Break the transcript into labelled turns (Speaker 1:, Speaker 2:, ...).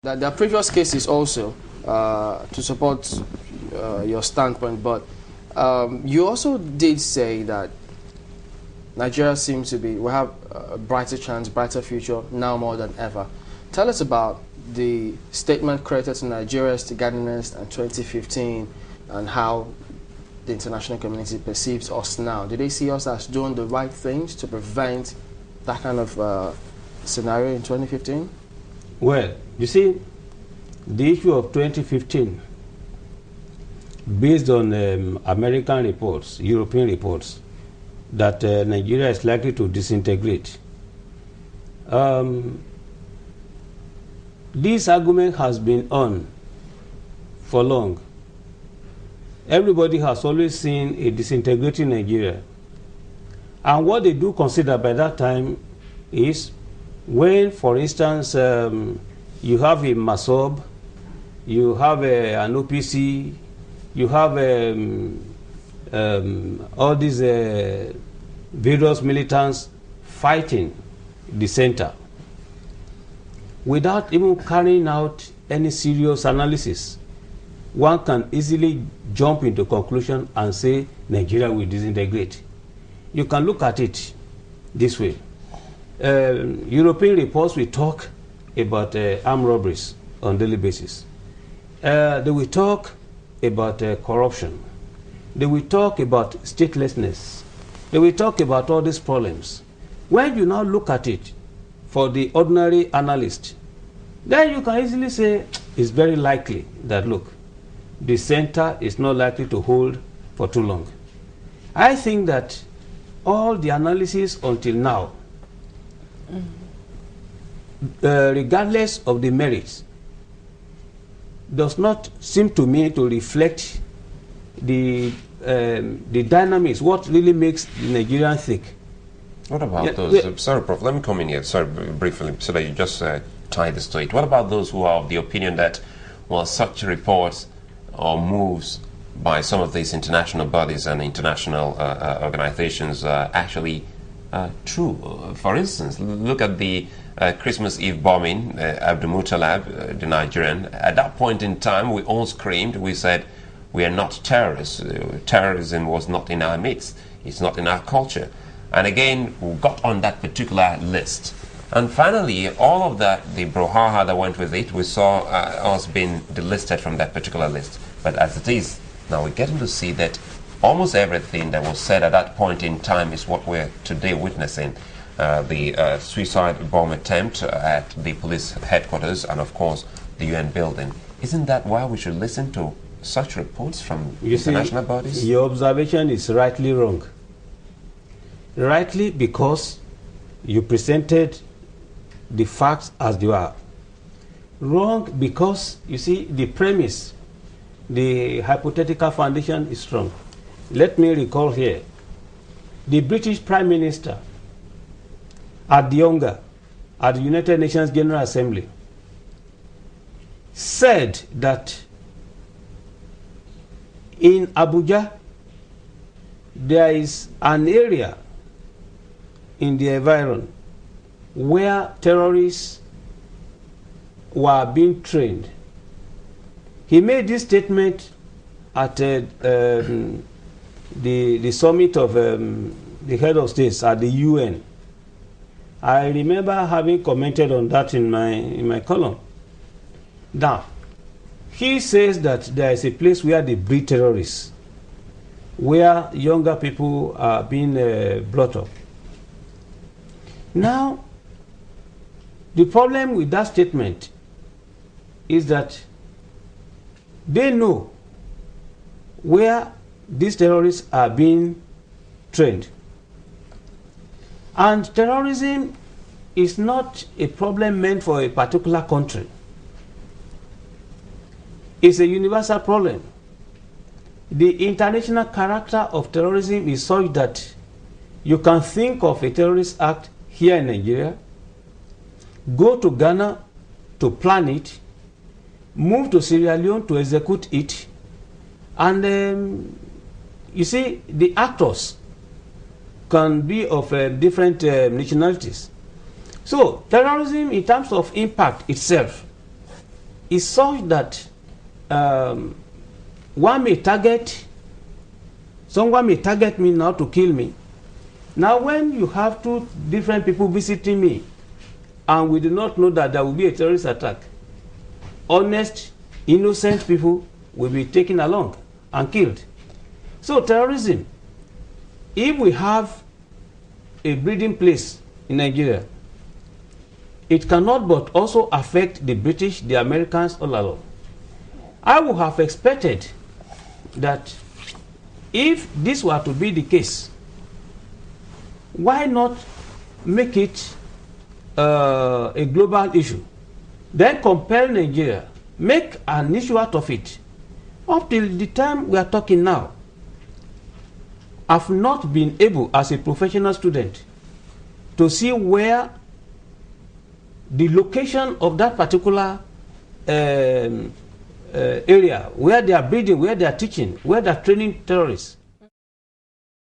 Speaker 1: That there are previous cases also to support your standpoint, but you also did say that Nigeria seems to be, we have a brighter chance, brighter future now more than ever. Tell us about the statement credited to Nigeria's togetherness in 2015 and how the international community perceives us now. Do they see us as doing the right things to prevent that kind of scenario in 2015?
Speaker 2: Well, you see, the issue of 2015, based on American reports, European reports, that Nigeria is likely to disintegrate. This argument has been on for long. Everybody has always seen a disintegrating Nigeria. And what they do consider by that time is when, for instance, you have a MASOB, you have an OPC, you have all these various militants fighting the center without even carrying out any serious analysis. One can easily jump into conclusion and say Nigeria will disintegrate. You can look at it this way. European reports will talk about armed robberies on a daily basis. They will talk about corruption. They will talk about statelessness. They will talk about all these problems. When you now look at it for the ordinary analyst, then you can easily say it's very likely that, look, the center is not likely to hold for too long. I think that all the analysis until now, regardless of the merits, does not seem to me to reflect the dynamics, what really makes the Nigerian thick.
Speaker 3: What about those? Sorry, Prof, let me come in here, sorry, briefly, so that you just tie this to it. What about those who are of the opinion that, well, such reports or moves by some of these international bodies and international organizations are actually true? For instance, look at the Christmas Eve bombing, Abdulmutalab, the Nigerian. At that point in time, we all screamed, we said, we are not terrorists. Terrorism was not in our midst. It's not in our culture. And again, we got on that particular list. And finally, all of that, the brouhaha that went with it, we saw us being delisted from that particular list. But as it is, now we're getting to see that almost everything that was said at that point in time is what we're today witnessing. The suicide bomb attempt at the police headquarters and, of course, the UN building. Isn't that why we should listen to such reports from international bodies?
Speaker 2: Your observation is rightly wrong. Rightly because you presented the facts as they are. Wrong because, you see, the premise, the hypothetical foundation is strong. Let me recall here, the British Prime Minister at the United Nations General Assembly said that in Abuja there is an area in the environment where terrorists were being trained. He made this statement at the summit of the head of states at the UN. I remember having commented on that in my column. Now, he says that there is a place where they breed terrorists, where younger people are being brought up. Now, the problem with that statement is that they know where these terrorists are being trained. And terrorism is not a problem meant for a particular country. It's a universal problem. The international character of terrorism is such that you can think of a terrorist act here in Nigeria, go to Ghana to plan it, move to Sierra Leone to execute it, and you see, the actors can be of different nationalities. So terrorism, in terms of impact itself, is such that someone may target me now to kill me. Now when you have two different people visiting me and we do not know that there will be a terrorist attack, honest, innocent people will be taken along and killed. So terrorism, if we have a breeding place in Nigeria, it cannot but also affect the British, the Americans, all along. I would have expected that if this were to be the case, why not make it a global issue? Then compel Nigeria, make an issue out of it. Up till the time we are talking now, I've not been able, as a professional student, to see where the location of that particular area, where they are breeding, where they are teaching, where they are training terrorists.